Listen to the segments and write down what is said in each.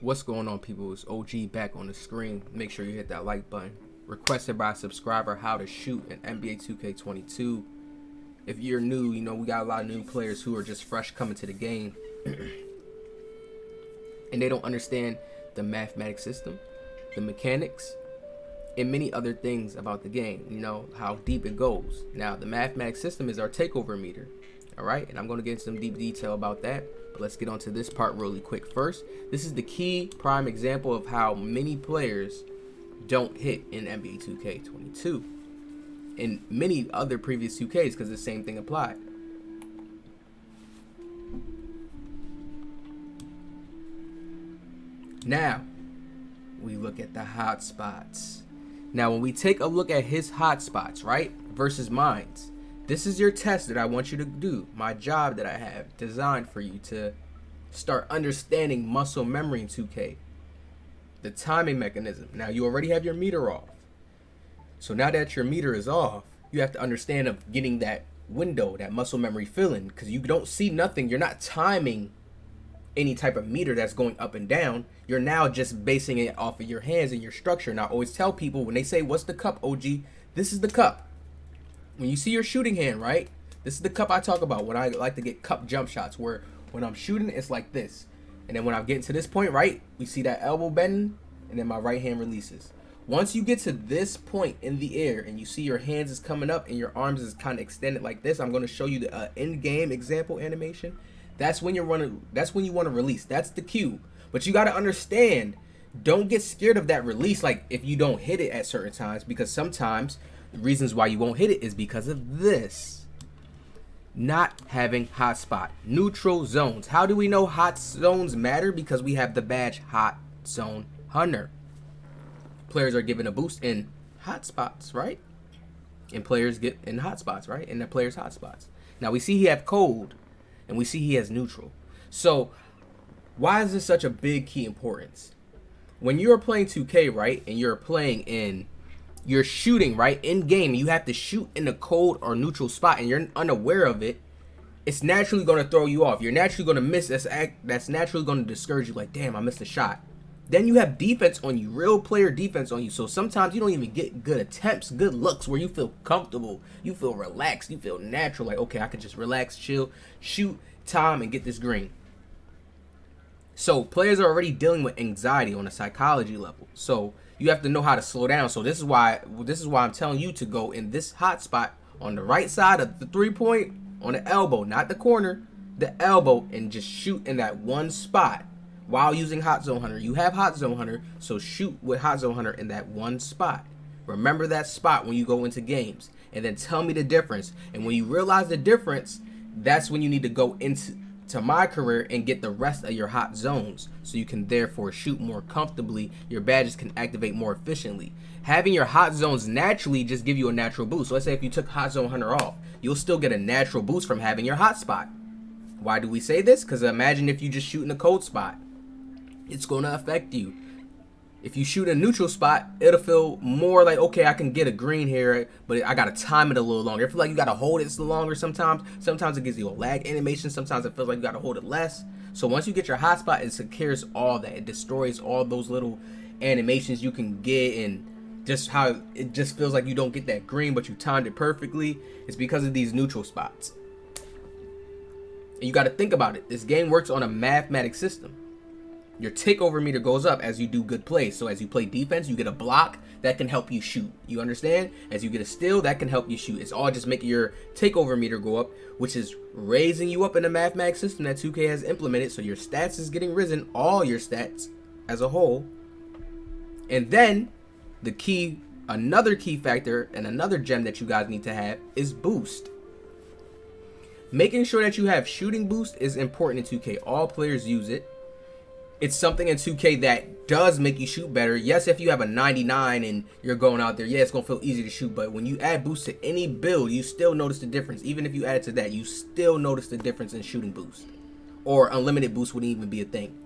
What's going on, people? It's OG back on the screen. Make sure you hit that like button. Requested by a subscriber how to shoot in NBA 2K22. If you're new, you know we got a lot of new players who are just fresh coming to the game. And they don't understand the mathematics system, the mechanics, and many other things about the game. You know, how deep it goes. Now, the mathematics system is our takeover meter. Alright, and I'm going to get into some deep detail about that. But let's get on to this part really quick first. This is the key prime example of how many players don't hit in NBA 2K22. And many other previous 2Ks, because the same thing applied. Now, we look at the hot spots. Now, when we take a look at his hot spots, right, versus mine's, this is your test that I want you to do. My job that I have designed for you to start understanding muscle memory in 2K. The timing mechanism. Now, you already have your meter off. So now that your meter is off, you have to understand of getting that window, that muscle memory feeling, because you don't see nothing. You're not timing any type of meter that's going up and down. You're now just basing it off of your hands and your structure. And I always tell people when they say, what's the cup, OG? This is the cup. When you see your shooting hand, right? This is the cup I talk about when I like to get cup jump shots, where when I'm shooting, it's like this. And then when I'm getting to this point, right, we see that elbow bending, and then my right hand releases. Once you get to this point in the air and you see your hands is coming up and your arms is kind of extended like this, I'm going to show you the in-game example animation. That's when you're running. That's when you want to release. That's the cue. But you got to understand, don't get scared of that release. Like if you don't hit it at certain times, because sometimes the reasons why you won't hit it is because of this. Not having hot spot. Neutral zones. How do we know hot zones matter? Because we have the badge Hot Zone Hunter. Players are given a boost in hot spots, right? And players get in hot spots, right? In the players' hot spots. Now we see he have cold, and we see he has neutral. So why is this such a big key importance? When you're playing 2K, right, and you're shooting, right, in game, you have to shoot in the cold or neutral spot, and you're unaware of it, it's naturally going to throw you off. You're naturally going to miss. That's naturally going to discourage you, like, damn, I missed a shot. Then you have defense on you, real player defense on you. So sometimes you don't even get good attempts, good looks where you feel comfortable, you feel relaxed, you feel natural, like, okay, I can just relax, chill, shoot, time, and get this green. So players are already dealing with anxiety on a psychology level. So you have to know how to slow down. So this is why I'm telling you to go in this hot spot on the right side of the 3-point, on the elbow, not the corner, the elbow, and just shoot in that one spot while using Hot Zone Hunter. You have Hot Zone Hunter, so shoot with Hot Zone Hunter in that one spot. Remember that spot when you go into games, and then tell me the difference. And when you realize the difference, that's when you need to go into my career and get the rest of your hot zones, so you can therefore shoot more comfortably. Your badges can activate more efficiently. Having your hot zones naturally just give you a natural boost. So let's say if you took Hot Zone Hunter off, you'll still get a natural boost from having your hot spot. Why do we say this? Because imagine if you just shoot in a cold spot. It's going to affect you. If you shoot a neutral spot, it'll feel more like, okay, I can get a green here, but I got to time it a little longer. I feel like you got to hold it longer sometimes. Sometimes it gives you a lag animation. Sometimes it feels like you got to hold it less. So once you get your hot spot, it secures all that. It destroys all those little animations you can get, and just how it just feels like you don't get that green, but you timed it perfectly. It's because of these neutral spots. And you got to think about it. This game works on a mathematics system. Your takeover meter goes up as you do good plays. So as you play defense, you get a block that can help you shoot. You understand? As you get a steal, that can help you shoot. It's all just making your takeover meter go up, which is raising you up in the mathematics system that 2K has implemented. So your stats is getting risen, all your stats as a whole. And then the key, another key factor and another gem that you guys need to have is boost. Making sure that you have shooting boost is important in 2K. All players use it. It's something in 2K that does make you shoot better. Yes, if you have a 99 and you're going out there, yeah, it's going to feel easy to shoot. But when you add boost to any build, you still notice the difference. Even if you add it to that, you still notice the difference in shooting boost. Or unlimited boost wouldn't even be a thing.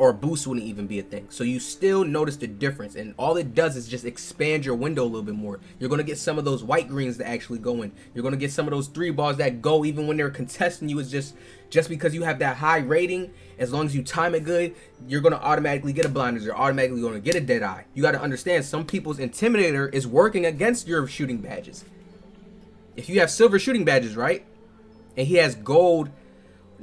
or boost wouldn't even be a thing. So you still notice the difference, and all it does is just expand your window a little bit more. You're going to get some of those white greens that actually go in. You're going to get some of those 3 balls that go even when they're contesting you. Is just because you have that high rating, as long as you time it good, you're going to automatically get a blinders. You're automatically going to get a dead eye. You got to understand, some people's intimidator is working against your shooting badges. If you have silver shooting badges, right, and he has gold,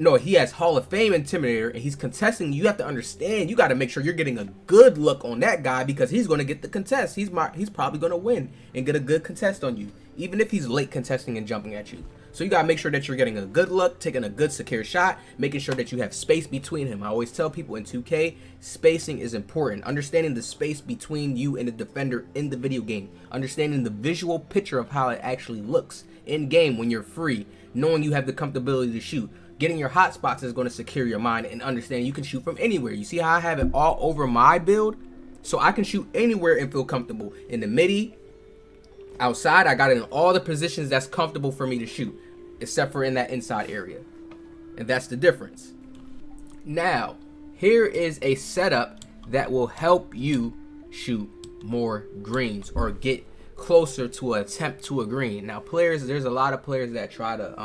no, he has Hall of Fame intimidator, and he's contesting, you have to understand, you got to make sure you're getting a good look on that guy, because he's going to get the contest. He's probably going to win and get a good contest on you, even if he's late contesting and jumping at you. So you got to make sure that you're getting a good look, taking a good secure shot, making sure that you have space between him. I always tell people in 2K, spacing is important. Understanding the space between you and the defender in the video game. Understanding the visual picture of how it actually looks in game when you're free. Knowing you have the comfortability to shoot. Getting your hot spots is going to secure your mind, and understand you can shoot from anywhere. You see how I have it all over my build? So I can shoot anywhere and feel comfortable. In the midi, outside, I got it in all the positions that's comfortable for me to shoot, except for in that inside area. And that's the difference. Now, here is a setup that will help you shoot more greens or get closer to an attempt to a green. Now, players, there's a lot of players that try to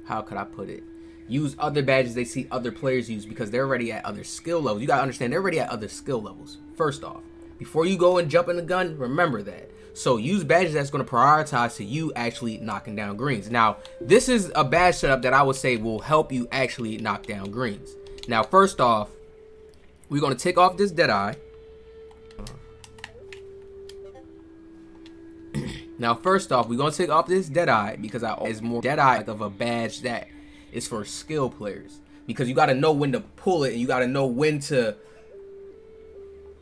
how could I put it, use other badges they see other players use, because they're already at other skill levels. You gotta understand, they're already at other skill levels. First off, before you go and jump in the gun, remember that. So use badges that's going to prioritize to you actually knocking down greens. Now, this is a badge setup that I would say will help you actually knock down greens. Now, first off, we're going to take off this Deadeye. Now, first off, we're going to take off this Deadeye, because it's more Deadeye of a badge that is for skill players. Because you got to know when to pull it, and you got to know when to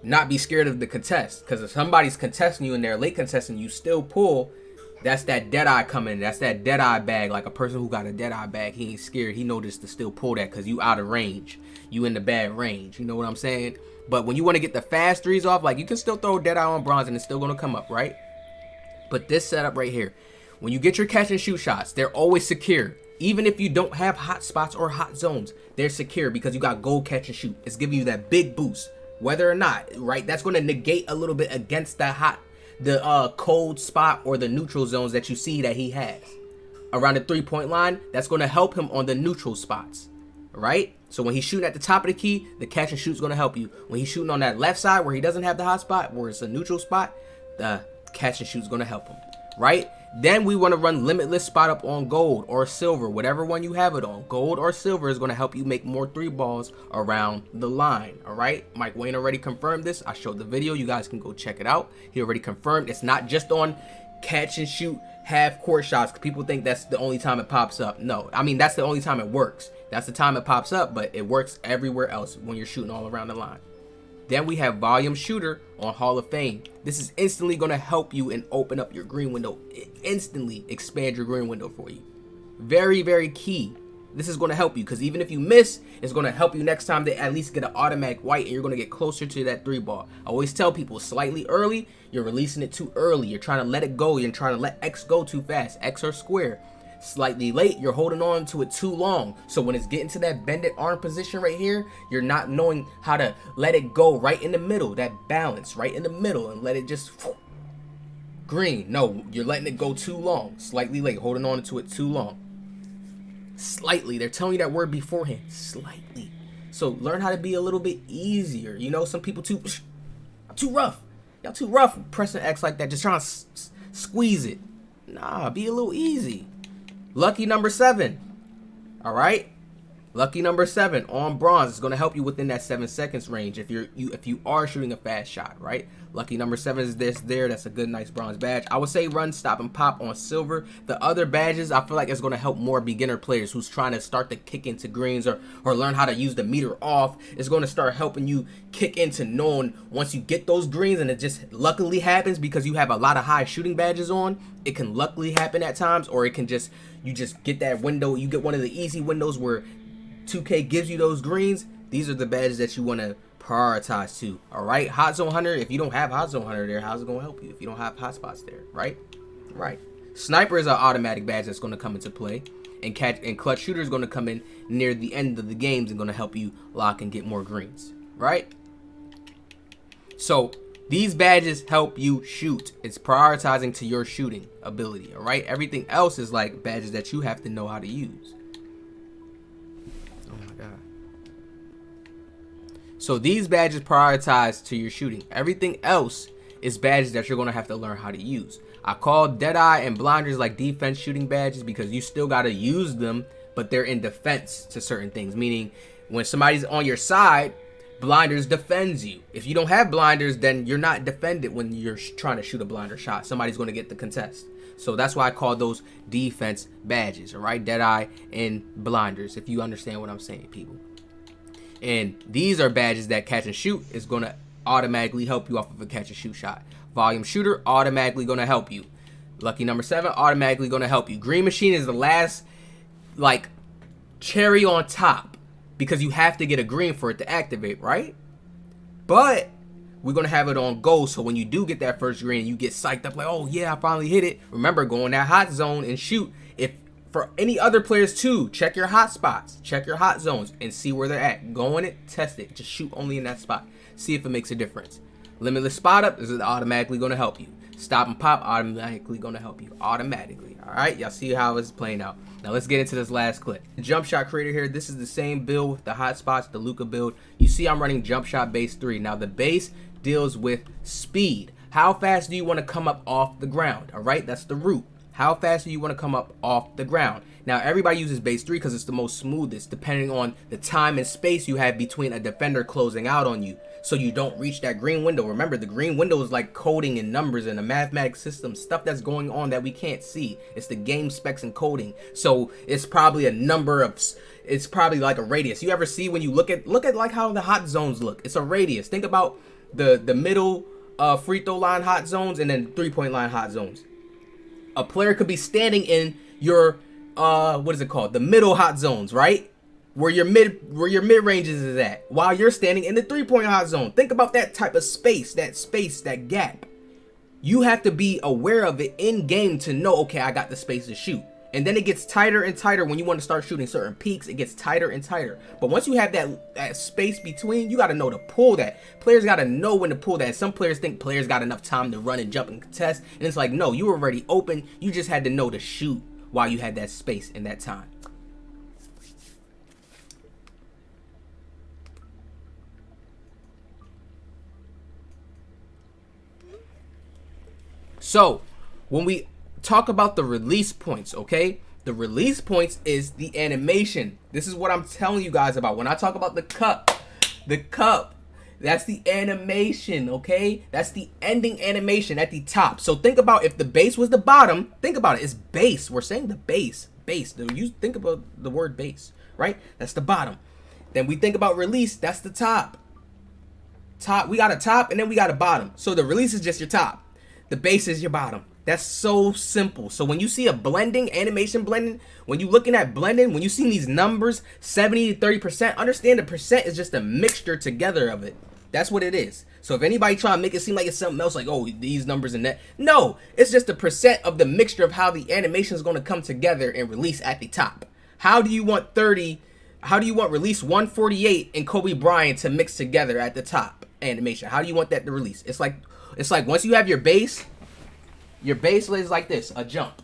not be scared of the contest. Because if somebody's contesting you and they're late contesting, you still pull, that's that Deadeye coming. That's that Deadeye bag. Like a person who got a Deadeye bag, he ain't scared. He knows to still pull that because you out of range. You in the bad range. You know what I'm saying? But when you want to get the fast threes off, like you can still throw Deadeye on bronze and it's still going to come up, right? But this setup right here, when you get your catch and shoot shots, they're always secure. Even if you don't have hot spots or hot zones, they're secure because you got gold catch and shoot. It's giving you that big boost, whether or not, right? That's going to negate a little bit against the cold spot or the neutral zones that you see that he has. Around the 3-point line, that's going to help him on the neutral spots, right? So when he's shooting at the top of the key, the catch and shoot is going to help you. When he's shooting on that left side where he doesn't have the hot spot, where it's a neutral spot, the catch and shoot is going to help him, right? Then we want to run limitless spot up on gold or silver, whatever one you have it on. Gold or silver is going to help you make more 3 balls around the line, all right? Mike Wayne already confirmed this. I showed the video. You guys can go check it out. He already confirmed it's not just on catch and shoot half court shots. People think that's the only time it pops up. No, I mean, that's the only time it works. That's the time it pops up, but it works everywhere else when you're shooting all around the line. Then we have volume shooter on Hall of Fame. This is instantly going to help you and open up your green window. Instantly expand your green window for you. Very, very key. This is going to help you because even if you miss, it's going to help you next time to at least get an automatic white and you're going to get closer to that 3 ball. I always tell people slightly early, you're releasing it too early. You're trying to let it go. You're trying to let X go too fast. X or square. Slightly late, you're holding on to it too long. So when it's getting to that bended arm position right here, you're not knowing how to let it go right in the middle, that balance right in the middle, and let it just green. No, you're letting it go too long. Slightly late, holding on to it too long. Slightly, they're telling you that word beforehand. Slightly. So learn how to be a little bit easier. You know, some people too rough. Y'all too rough pressing X like that, just trying to squeeze it. Nah, be a little easy. Lucky number 7. All right, lucky number 7 on bronze is going to help you within that 7 seconds range if you are shooting a fast shot, right? Lucky number 7 is there. That's a good, nice bronze badge. I would say run, stop, and pop on silver. The other badges, I feel like it's going to help more beginner players who's trying to start to kick into greens or learn how to use the meter off. It's going to start helping you kick into knowing once you get those greens, and it just luckily happens because you have a lot of high shooting badges on. It can luckily happen at times, or it can you just get that window. You get one of the easy windows where 2K gives you those greens. These are the badges that you want to prioritize to. All right, hot zone hunter. If you don't have hot zone hunter there, how's it gonna help you if you don't have hot spots there? Right. Sniper is an automatic badge that's going to come into play. and clutch shooter is going to come in near the end of the games and going to help you lock and get more greens, right? So these badges help you shoot. It's prioritizing to your shooting ability, all right? Everything else is like badges that you have to know how to use. Oh my God. So these badges prioritize to your shooting. Everything else is badges that you're going to have to learn how to use. I call Deadeye and Blinders like defense shooting badges because you still got to use them, but they're in defense to certain things. Meaning when somebody's on your side, Blinders defends you. If you don't have Blinders, then you're not defended when you're trying to shoot a blinder shot. Somebody's going to get the contest. So that's why I call those defense badges, all right? Deadeye and Blinders, if you understand what I'm saying, people. And these are badges that catch and shoot is going to automatically help you off of a catch and shoot shot. Volume shooter, automatically going to help you. Lucky number 7, automatically going to help you. Green machine is the last, like, cherry on top because you have to get a green for it to activate, right? But we're going to have it on go, so when you do get that first green, you get psyched up like, oh yeah, I finally hit it. Remember, go in that hot zone and shoot. If for any other players too, check your hot spots, check your hot zones, and see where they're at. Go in it, test it, just shoot only in that spot. See if it makes a difference. Limitless spot up is automatically going to help you. Stop and pop, automatically going to help you. Automatically. All right, y'all see how it's playing out. Now let's get into this last clip. Jump shot creator here. This is the same build with the hot spots, the Luka build. You see I'm running jump shot base 3. Now the base deals with speed. How fast do you want to come up off the ground? All right, that's the root. How fast do you want to come up off the ground? Now, everybody uses base 3 because it's the most smoothest, depending on the time and space you have between a defender closing out on you, so you don't reach that green window. Remember, the green window is like coding and numbers and a mathematics system, stuff that's going on that we can't see. It's the game specs and coding. So it's probably a number of, it's probably like a radius. You ever see when you look at like how the hot zones look? It's a radius. Think about the middle free throw line hot zones and then 3-point line hot zones. A player could be standing in your what is it called? The middle hot zones, right? Where your mid ranges is at, while you're standing in the 3-point hot zone. Think about that type of space, that gap. You have to be aware of it in game to know, okay, I got the space to shoot. And then it gets tighter and tighter when you want to start shooting certain peaks. It gets tighter and tighter. But once you have that space between, you got to know to pull that. Players got to know when to pull that. Some players think players got enough time to run and jump and contest. And it's like, no, you were already open. You just had to know to shoot while you had that space in that time. So when we talk about the release points, okay, the release points is the animation. This is what I'm telling you guys about when I talk about the cup, that's the animation, okay? That's the ending animation at the top. So think about if the base was the bottom. Think about it. It's base. We're saying the base. You think about the word base, right? That's the bottom. Then we think about release. That's the top. We got a top and then we got a bottom. So the release is just your top. The base is your bottom. That's so simple. So when you see a blending, animation blending, when you're looking at blending, when you see these numbers, 70 to 30%, understand the percent is just a mixture together of it. That's what it is. So if anybody try to make it seem like it's something else, like, oh, these numbers and that. No, it's just a percent of the mixture of how the animation is going to come together and release at the top. How do you want release 148 and Kobe Bryant to mix together at the top animation? How do you want that to release? It's like once you have your base lays like this, a jump.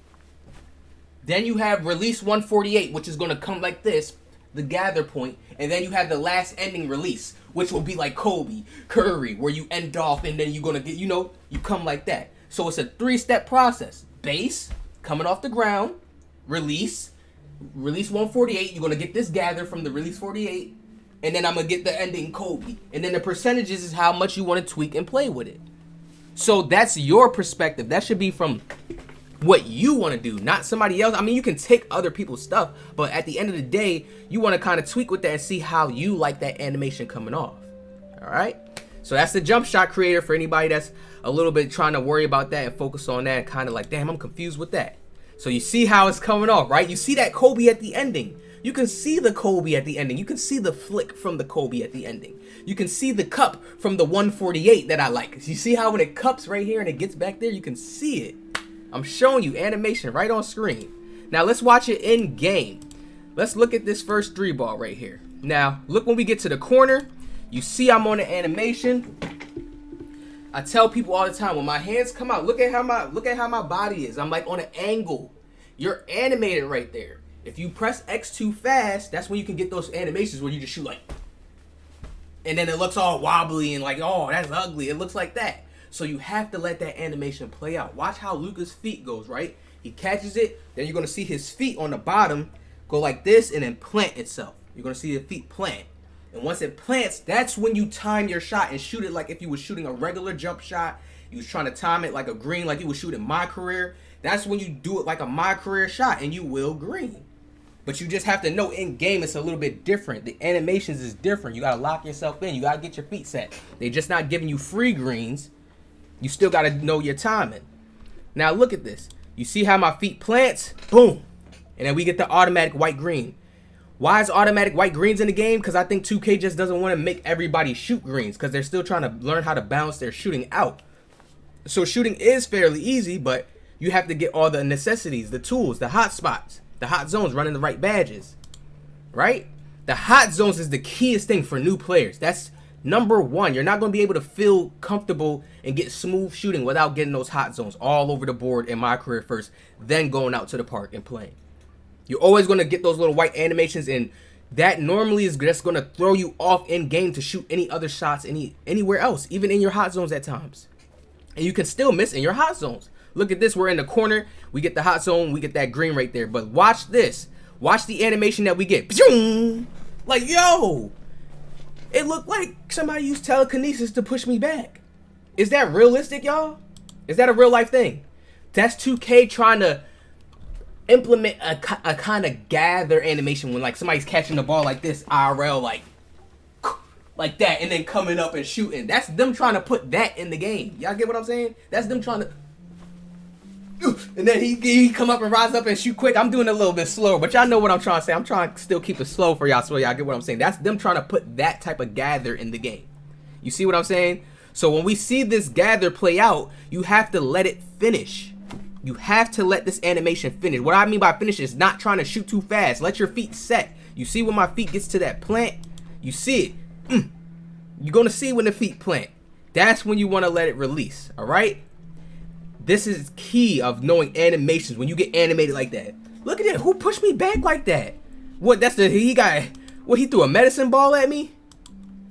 Then you have release 148, which is going to come like this, the gather point, and then you have the last ending release, which will be like Kobe, Curry, where you end off and then you're going to get, you come like that. So it's a 3-step process. Base, coming off the ground, release 148, you're going to get this gather from the release 48, and then I'm going to get the ending Kobe. And then the percentages is how much you want to tweak and play with it. So that's your perspective. That should be from what you want to do, not somebody else. I mean, you can take other people's stuff, but at the end of the day, you want to kind of tweak with that and see how you like that animation coming off. All right? So that's the jump shot creator for anybody that's a little bit trying to worry about that and focus on that and kind of like, damn, I'm confused with that. So you see how it's coming off, right? You see that Kobe at the ending. You can see the Kobe at the ending. You can see the flick from the Kobe at the ending. You can see the cup from the 148 that I like. You see how when it cups right here and it gets back there, you can see it. I'm showing you animation right on screen. Now let's watch it in game. Let's look at this first 3-ball right here. Now, look when we get to the corner. You see I'm on the animation. I tell people all the time, when my hands come out, look at how my body is. I'm like on an angle. You're animated right there. If you press X too fast, that's when you can get those animations where you just shoot like, and then it looks all wobbly and like, oh, that's ugly. It looks like that. So you have to let that animation play out. Watch how Luka's feet goes, right? He catches it, then you're gonna see his feet on the bottom go like this and then plant itself. You're gonna see the feet plant. And once it plants, that's when you time your shot and shoot it like if you were shooting a regular jump shot. You was trying to time it like a green, like you would shoot in my career. That's when you do it like a my career shot and you will green. But you just have to know in game it's a little bit different. The animations is different. You gotta lock yourself in. You gotta get your feet set. They're just not giving you free greens. You still gotta know your timing. Now look at this. You see how my feet plants? Boom. And then we get the automatic white green. Why is automatic white greens in the game? Because I think 2K just doesn't want to make everybody shoot greens because they're still trying to learn how to balance their shooting out. So shooting is fairly easy, but you have to get all the necessities, the tools, the hot spots, the hot zones, running the right badges, right? The hot zones is the keyest thing for new players. That's number one. You're not going to be able to feel comfortable and get smooth shooting without getting those hot zones all over the board in my career first, then going out to the park and playing. You're always going to get those little white animations, and that normally is just going to throw you off in game to shoot any other shots anywhere else, even in your hot zones at times. And you can still miss in your hot zones. Look at this. We're in the corner. We get the hot zone. We get that green right there. But watch this. Watch the animation that we get. Like, yo, it looked like somebody used telekinesis to push me back. Is that realistic, y'all? Is that a real life thing? That's 2K trying to implement a kind of gather animation when like somebody's catching the ball like this IRL, like that, and then coming up and shooting. That's them trying to put that in the game. Y'all get what I'm saying? That's them trying to, and then he come up and rise up and shoot quick. I'm doing it a little bit slower, but y'all know what I'm trying to say. I'm trying to still keep it slow for y'all so y'all get what I'm saying. That's them trying to put that type of gather in the game. You see what I'm saying? So when we see this gather play out, you have to let it finish. You have to let this animation finish. What I mean by finish is not trying to shoot too fast. Let your feet set. You see when my feet gets to that plant? You see it. You're going to see when the feet plant. That's when you want to let it release. All right? This is key of knowing animations when you get animated like that. Look at it. Who pushed me back like that? What? That's the, he threw a medicine ball at me?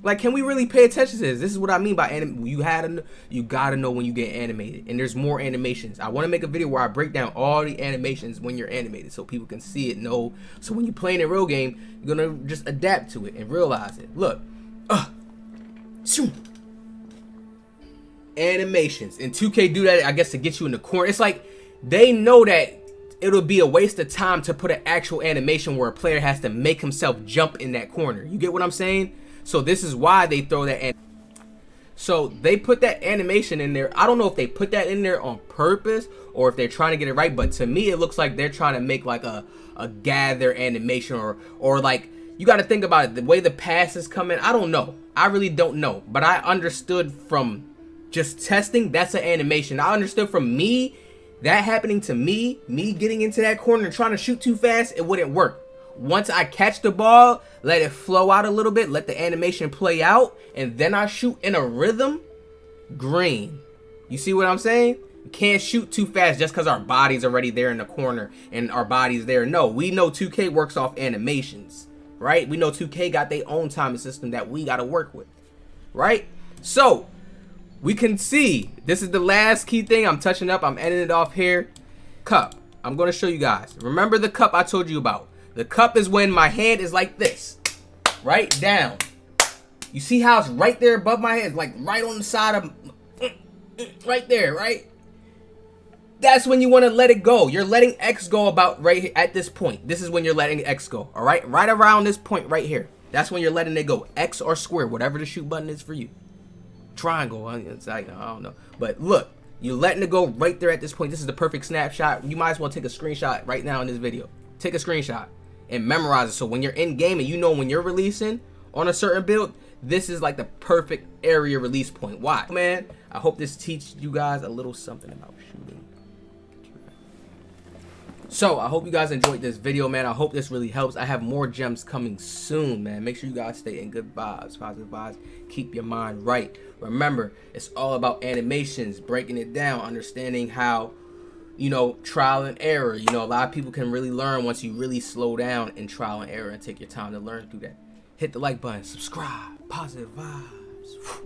Like, can we really pay attention to this? This is what I mean by you gotta know when you get animated, and there's more animations. I want to make a video where I break down all the animations when you're animated, so people can see it, know. So when you're playing a real game, you're gonna just adapt to it and realize it. Look, animations, and 2K do that, I guess, to get you in the corner. It's like they know that it'll be a waste of time to put an actual animation where a player has to make himself jump in that corner. You get what I'm saying? So this is why they throw that. So they put that animation in there. I don't know if they put that in there on purpose or if they're trying to get it right. But to me, it looks like they're trying to make like a gather animation or like, you got to think about it. The way the pass is coming. I don't know. I really don't know. But I understood from just testing, that's an animation. I understood from me, that happening to me getting into that corner and trying to shoot too fast, it wouldn't work. Once I catch the ball, let it flow out a little bit, let the animation play out, and then I shoot in a rhythm, green. You see what I'm saying? You can't shoot too fast just because our body's already there in the corner and our body's there. No, we know 2K works off animations, right? We know 2K got their own timing system that we got to work with, right? So we can see, this is the last key thing I'm touching up. I'm ending it off here. Cup. I'm going to show you guys. Remember the cup I told you about. The cup is when my hand is like this, right down. You see how it's right there above my head, like right on the side of, right there, right? That's when you want to let it go. You're letting X go about right here at this point. This is when you're letting X go, all right? Right around this point right here. That's when you're letting it go. X or square, whatever the shoot button is for you. Triangle, it's like, I don't know. But look, you're letting it go right there at this point. This is the perfect snapshot. You might as well take a screenshot right now in this video. Take a screenshot and memorize it, so when you're in game and you know when you're releasing on a certain build, this is like the perfect area release point. Why? Man, I hope this teaches you guys a little something about shooting. So I hope you guys enjoyed this video, man. I hope this really helps. I have more gems coming soon, man. Make sure you guys stay in good vibes, positive vibes. Keep your mind right. Remember, it's all about animations, breaking it down, understanding how, you know, trial and error. You know, a lot of people can really learn once you really slow down in trial and error and take your time to learn through that. Hit the like button, subscribe, positive vibes.